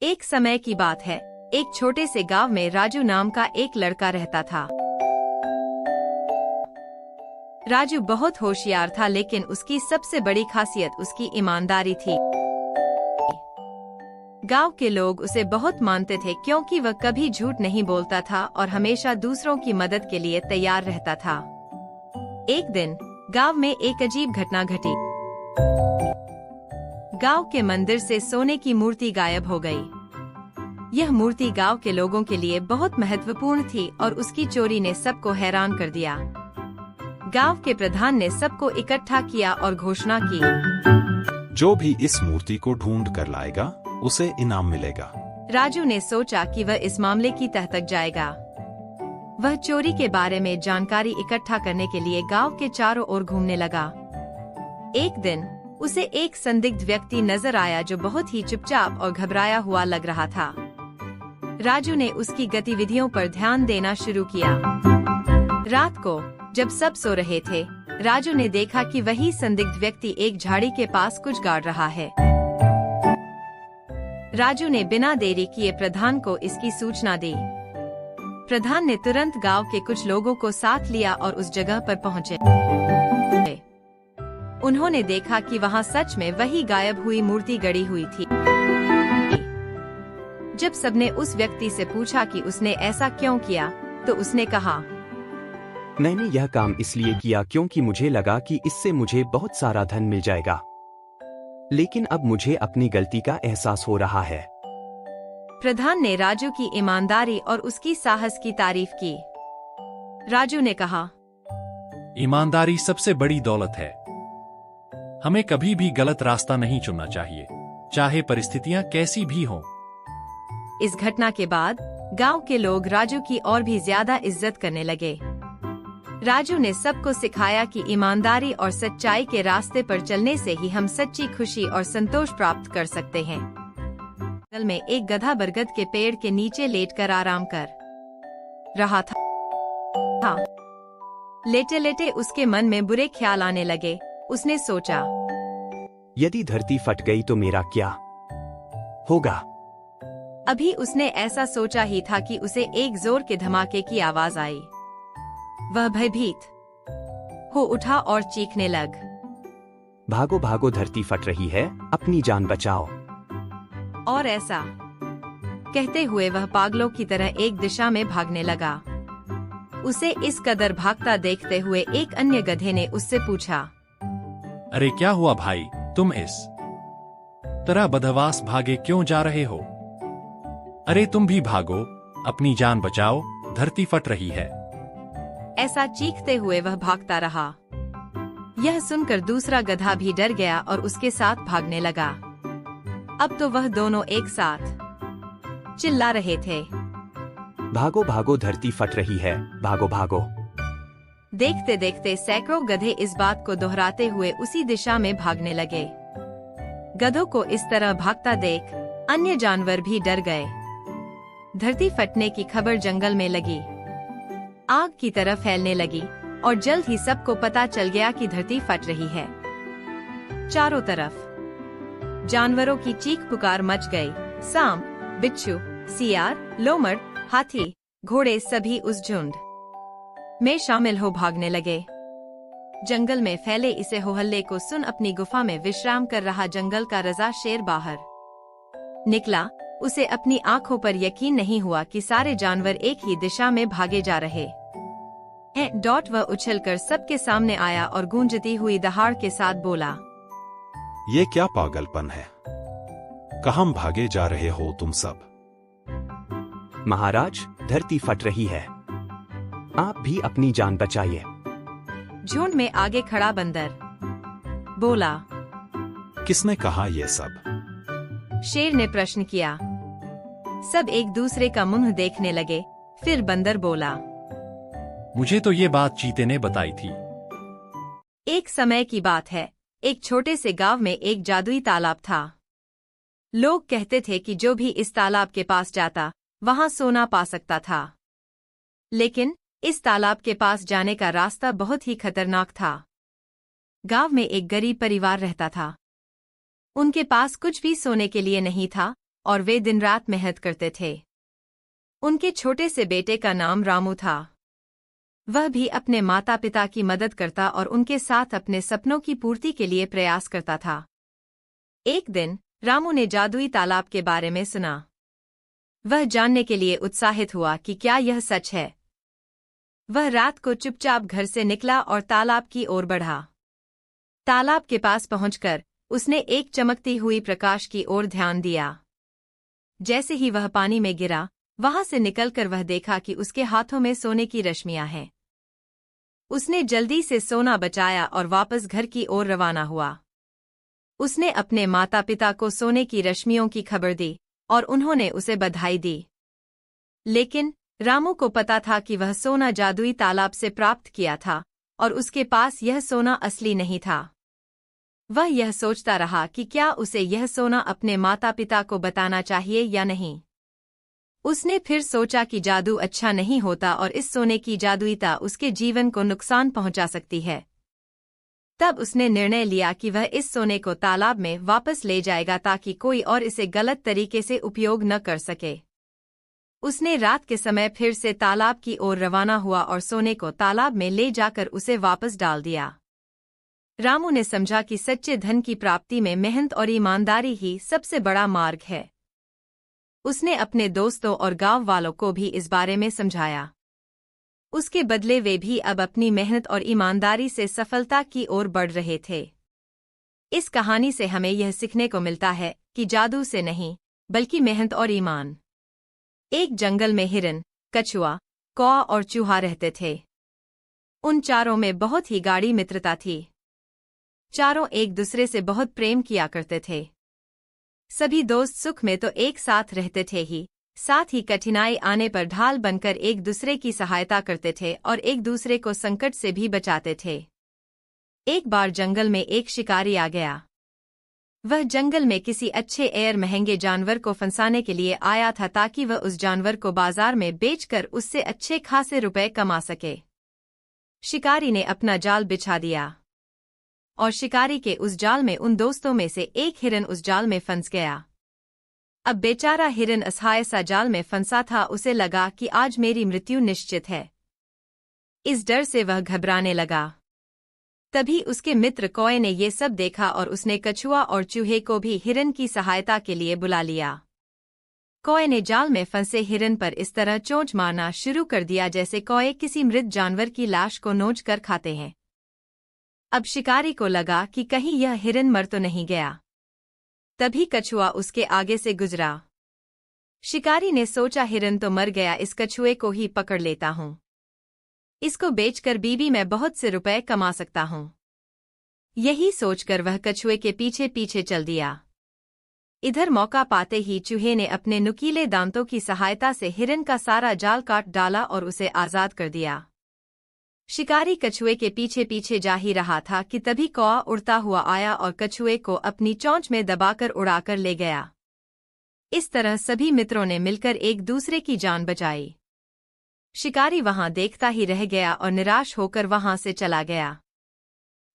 एक समय की बात है, एक छोटे से गांव में राजू नाम का एक लड़का रहता था। राजू बहुत होशियार था, लेकिन उसकी सबसे बड़ी खासियत उसकी ईमानदारी थी। गांव के लोग उसे बहुत मानते थे क्योंकि वह कभी झूठ नहीं बोलता था और हमेशा दूसरों की मदद के लिए तैयार रहता था। एक दिन गांव में एक अजीब घटना घटी। गांव के मंदिर से सोने की मूर्ति गायब हो गई। यह मूर्ति गांव के लोगों के लिए बहुत महत्वपूर्ण थी और उसकी चोरी ने सबको हैरान कर दिया। गांव के प्रधान ने सबको इकट्ठा किया और घोषणा की, जो भी इस मूर्ति को ढूंढ कर लाएगा उसे इनाम मिलेगा। राजू ने सोचा कि वह इस मामले की तह तक जाएगा। वह चोरी के बारे में जानकारी इकट्ठा करने के लिए गांव के चारों ओर घूमने लगा। एक दिन उसे एक संदिग्ध व्यक्ति नजर आया जो बहुत ही चुपचाप और घबराया हुआ लग रहा था। राजू ने उसकी गतिविधियों पर ध्यान देना शुरू किया। रात को जब सब सो रहे थे, राजू ने देखा कि वही संदिग्ध व्यक्ति एक झाड़ी के पास कुछ गाड़ रहा है। राजू ने बिना देरी किए प्रधान को इसकी सूचना दी। प्रधान ने तुरंत गांव के कुछ लोगों को साथ लिया और उस जगह पर पहुंचे। उन्होंने देखा कि वहां सच में वही गायब हुई मूर्ति गड़ी हुई थी। जब सबने उस व्यक्ति से पूछा कि उसने ऐसा क्यों किया, तो उसने कहा, मैंने यह काम इसलिए किया क्योंकि मुझे लगा कि इससे मुझे बहुत सारा धन मिल जाएगा, लेकिन अब मुझे अपनी गलती का एहसास हो रहा है। प्रधान ने राजू की ईमानदारी और उसकी साहस की तारीफ की। राजू ने कहा, ईमानदारी सबसे बड़ी दौलत है। हमें कभी भी गलत रास्ता नहीं चुनना चाहिए, चाहे परिस्थितियां कैसी भी हों। इस घटना के बाद गांव के लोग राजू की और भी ज्यादा इज्जत करने लगे। राजू ने सबको सिखाया कि ईमानदारी और सच्चाई के रास्ते पर चलने से ही हम सच्ची खुशी और संतोष प्राप्त कर सकते हैं। जंगल में एक गधा बरगद के पेड़ के नीचे लेटकर आराम कर रहा था। लेटे लेटे उसके मन में बुरे ख्याल आने लगे। उसने सोचा, यदि धरती फट गई तो मेरा क्या होगा? अभी उसने ऐसा सोचा ही था कि उसे एक जोर के धमाके की आवाज आई। वह भयभीत हो उठा और चीखने लग, भागो भागो, धरती फट रही है, अपनी जान बचाओ। और ऐसा कहते हुए वह पागलों की तरह एक दिशा में भागने लगा। उसे इस कदर भागता देखते हुए एक अन्य गधे ने उससे पूछा, अरे क्या हुआ भाई, तुम इस तरह बदहवास भागे क्यों जा रहे हो? अरे तुम भी भागो, अपनी जान बचाओ, धरती फट रही है। ऐसा चीखते हुए वह भागता रहा। यह सुनकर दूसरा गधा भी डर गया और उसके साथ भागने लगा। अब तो वह दोनों एक साथ चिल्ला रहे थे, भागो भागो, धरती फट रही है, भागो भागो। देखते देखते सैकड़ों गधे इस बात को दोहराते हुए उसी दिशा में भागने लगे। गधों को इस तरह भागता देख अन्य जानवर भी डर गए। धरती फटने की खबर जंगल में लगी, आग की तरह फैलने लगी और जल्द ही सबको पता चल गया कि धरती फट रही है। चारों तरफ जानवरों की चीख पुकार मच गई। सांप, बिच्छू, सियार, लोमड़, हाथी, घोड़े सभी उस झुंड में शामिल हो भागने लगे। जंगल में फैले इसे होहल्ले को सुन अपनी गुफा में विश्राम कर रहा जंगल का रजा शेर बाहर निकला। उसे अपनी आंखों पर यकीन नहीं हुआ कि सारे जानवर एक ही दिशा में भागे जा रहे हैं। वह उछलकर सबके सामने आया और गूंजती हुई दहाड़ के साथ बोला, ये क्या पागलपन है? कहाँ भागे जा रहे हो तुम सब? महाराज, धरती फट रही है, आप भी अपनी जान बचाइए। झुंड में आगे खड़ा बंदर बोला। किसने कहा ये सब? शेर ने प्रश्न किया। सब एक दूसरे का मुंह देखने लगे। फिर बंदर बोला, मुझे तो ये बात चीते ने बताई थी। एक समय की बात है, एक छोटे से गांव में एक जादुई तालाब था। लोग कहते थे कि जो भी इस तालाब के पास जाता वहां सोना पा सकता था। लेकिन इस तालाब के पास जाने का रास्ता बहुत ही खतरनाक था। गांव में एक गरीब परिवार रहता था। उनके पास कुछ भी सोने के लिए नहीं था, और वे दिन रात मेहनत करते थे। उनके छोटे से बेटे का नाम रामू था। वह भी अपने माता पिता की मदद करता और उनके साथ अपने सपनों की पूर्ति के लिए प्रयास करता था। एक दिन रामू ने जादुई तालाब के बारे में सुना। वह जानने के लिए उत्साहित हुआ कि क्या यह सच है। वह रात को चुपचाप घर से निकला और तालाब की ओर बढ़ा। तालाब के पास पहुंचकर उसने एक चमकती हुई प्रकाश की ओर ध्यान दिया। जैसे ही वह पानी में गिरा, वहां से निकलकर वह देखा कि उसके हाथों में सोने की रश्मियां हैं। उसने जल्दी से सोना बचाया और वापस घर की ओर रवाना हुआ। उसने अपने माता पिता को सोने की रश्मियों की खबर दी और उन्होंने उसे बधाई दी। लेकिन रामू को पता था कि वह सोना जादुई तालाब से प्राप्त किया था और उसके पास यह सोना असली नहीं था। वह यह सोचता रहा कि क्या उसे यह सोना अपने माता पिता को बताना चाहिए या नहीं। उसने फिर सोचा कि जादू अच्छा नहीं होता और इस सोने की जादुईता उसके जीवन को नुकसान पहुंचा सकती है। तब उसने निर्णय लिया कि वह इस सोने को तालाब में वापस ले जाएगा ताकि कोई और इसे गलत तरीके से उपयोग न कर सके। उसने रात के समय फिर से तालाब की ओर रवाना हुआ और सोने को तालाब में ले जाकर उसे वापस डाल दिया। रामू ने समझा कि सच्चे धन की प्राप्ति में मेहनत और ईमानदारी ही सबसे बड़ा मार्ग है। उसने अपने दोस्तों और गांव वालों को भी इस बारे में समझाया। उसके बदले वे भी अब अपनी मेहनत और ईमानदारी से सफलता की ओर बढ़ रहे थे। इस कहानी से हमें यह सीखने को मिलता है कि जादू से नहीं, बल्कि मेहनत और ईमान। एक जंगल में हिरन, कछुआ, कौआ और चूहा रहते थे। उन चारों में बहुत ही गाढ़ी मित्रता थी। चारों एक दूसरे से बहुत प्रेम किया करते थे। सभी दोस्त सुख में तो एक साथ रहते थे ही, साथ ही कठिनाई आने पर ढाल बनकर एक दूसरे की सहायता करते थे और एक दूसरे को संकट से भी बचाते थे। एक बार जंगल में एक शिकारी आ गया। वह जंगल में किसी अच्छे और महंगे जानवर को फंसाने के लिए आया था ताकि वह उस जानवर को बाजार में बेचकर उससे अच्छे खासे रुपए कमा सके। शिकारी ने अपना जाल बिछा दिया और शिकारी के उस जाल में उन दोस्तों में से एक हिरन उस जाल में फंस गया। अब बेचारा हिरन असहाय सा जाल में फंसा था। उसे लगा कि आज मेरी मृत्यु निश्चित है। इस डर से वह घबराने लगा। तभी उसके मित्र कौए ने ये सब देखा और उसने कछुआ और चूहे को भी हिरन की सहायता के लिए बुला लिया। कौए ने जाल में फंसे हिरन पर इस तरह चोंच मारना शुरू कर दिया जैसे कौए किसी मृत जानवर की लाश को नोच कर खाते हैं। अब शिकारी को लगा कि कहीं यह हिरन मर तो नहीं गया। तभी कछुआ उसके आगे से गुजरा। शिकारी ने सोचा हिरन तो मर गया, इस कछुए को ही पकड़ लेता हूं। इसको बेचकर बीवी मैं बहुत से रुपए कमा सकता हूं। यही सोचकर वह कछुए के पीछे पीछे चल दिया। इधर मौका पाते ही चूहे ने अपने नुकीले दांतों की सहायता से हिरन का सारा जाल काट डाला और उसे आजाद कर दिया। शिकारी कछुए के पीछे पीछे जा ही रहा था कि तभी कौआ उड़ता हुआ आया और कछुए को अपनी चोंच में दबाकर उड़ाकर ले गया। इस तरह सभी मित्रों ने मिलकर एक दूसरे की जान बचाई। शिकारी वहां देखता ही रह गया और निराश होकर वहां से चला गया।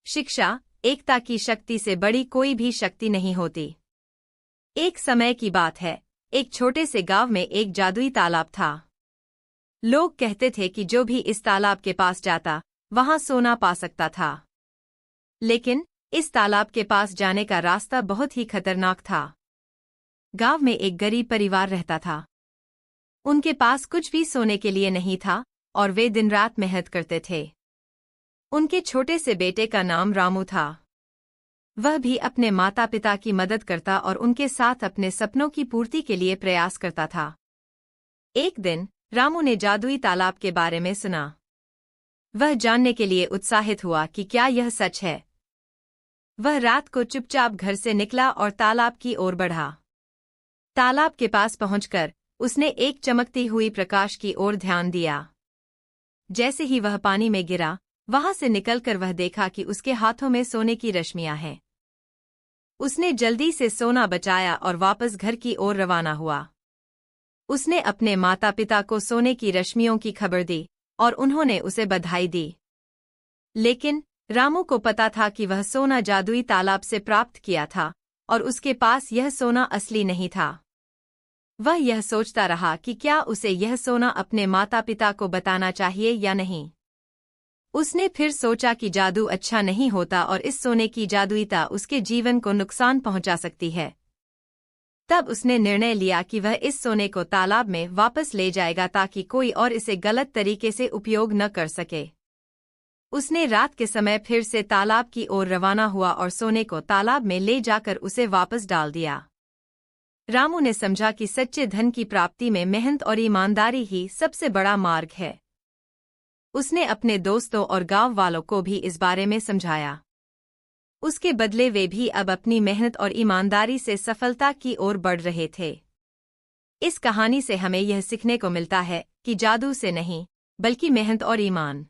शिक्षा, एकता की शक्ति से बड़ी कोई भी शक्ति नहीं होती। एक समय की बात है, एक छोटे से गांव में एक जादुई तालाब था। लोग कहते थे कि जो भी इस तालाब के पास जाता, वहां सोना पा सकता था। लेकिन इस तालाब के पास जाने का रास्ता बहुत ही खतरनाक था। गांव में एक गरीब परिवार रहता था। उनके पास कुछ भी सोने के लिए नहीं था और वे दिन रात मेहनत करते थे। उनके छोटे से बेटे का नाम रामू था। वह भी अपने माता पिता की मदद करता और उनके साथ अपने सपनों की पूर्ति के लिए प्रयास करता था। एक दिन रामू ने जादुई तालाब के बारे में सुना। वह जानने के लिए उत्साहित हुआ कि क्या यह सच है। वह रात को चुपचाप घर से निकला और तालाब की ओर बढ़ा। तालाब के पास पहुंचकर उसने एक चमकती हुई प्रकाश की ओर ध्यान दिया। जैसे ही वह पानी में गिरा, वहां से निकलकर वह देखा कि उसके हाथों में सोने की रश्मियां हैं। उसने जल्दी से सोना बचाया और वापस घर की ओर रवाना हुआ। उसने अपने माता पिता को सोने की रश्मियों की खबर दी और उन्होंने उसे बधाई दी। लेकिन रामू को पता था कि वह सोना जादुई तालाब से प्राप्त किया था और उसके पास यह सोना असली नहीं था। वह यह सोचता रहा कि क्या उसे यह सोना अपने माता पिता को बताना चाहिए या नहीं। उसने फिर सोचा कि जादू अच्छा नहीं होता और इस सोने की जादुईता उसके जीवन को नुकसान पहुंचा सकती है। तब उसने निर्णय लिया कि वह इस सोने को तालाब में वापस ले जाएगा ताकि कोई और इसे गलत तरीके से उपयोग न कर सके। उसने रात के समय फिर से तालाब की ओर रवाना हुआ और सोने को तालाब में ले जाकर उसे वापस डाल दिया। रामू ने समझा कि सच्चे धन की प्राप्ति में मेहनत और ईमानदारी ही सबसे बड़ा मार्ग है। उसने अपने दोस्तों और गांव वालों को भी इस बारे में समझाया। उसके बदले वे भी अब अपनी मेहनत और ईमानदारी से सफलता की ओर बढ़ रहे थे। इस कहानी से हमें यह सीखने को मिलता है कि जादू से नहीं, बल्कि मेहनत और ईमान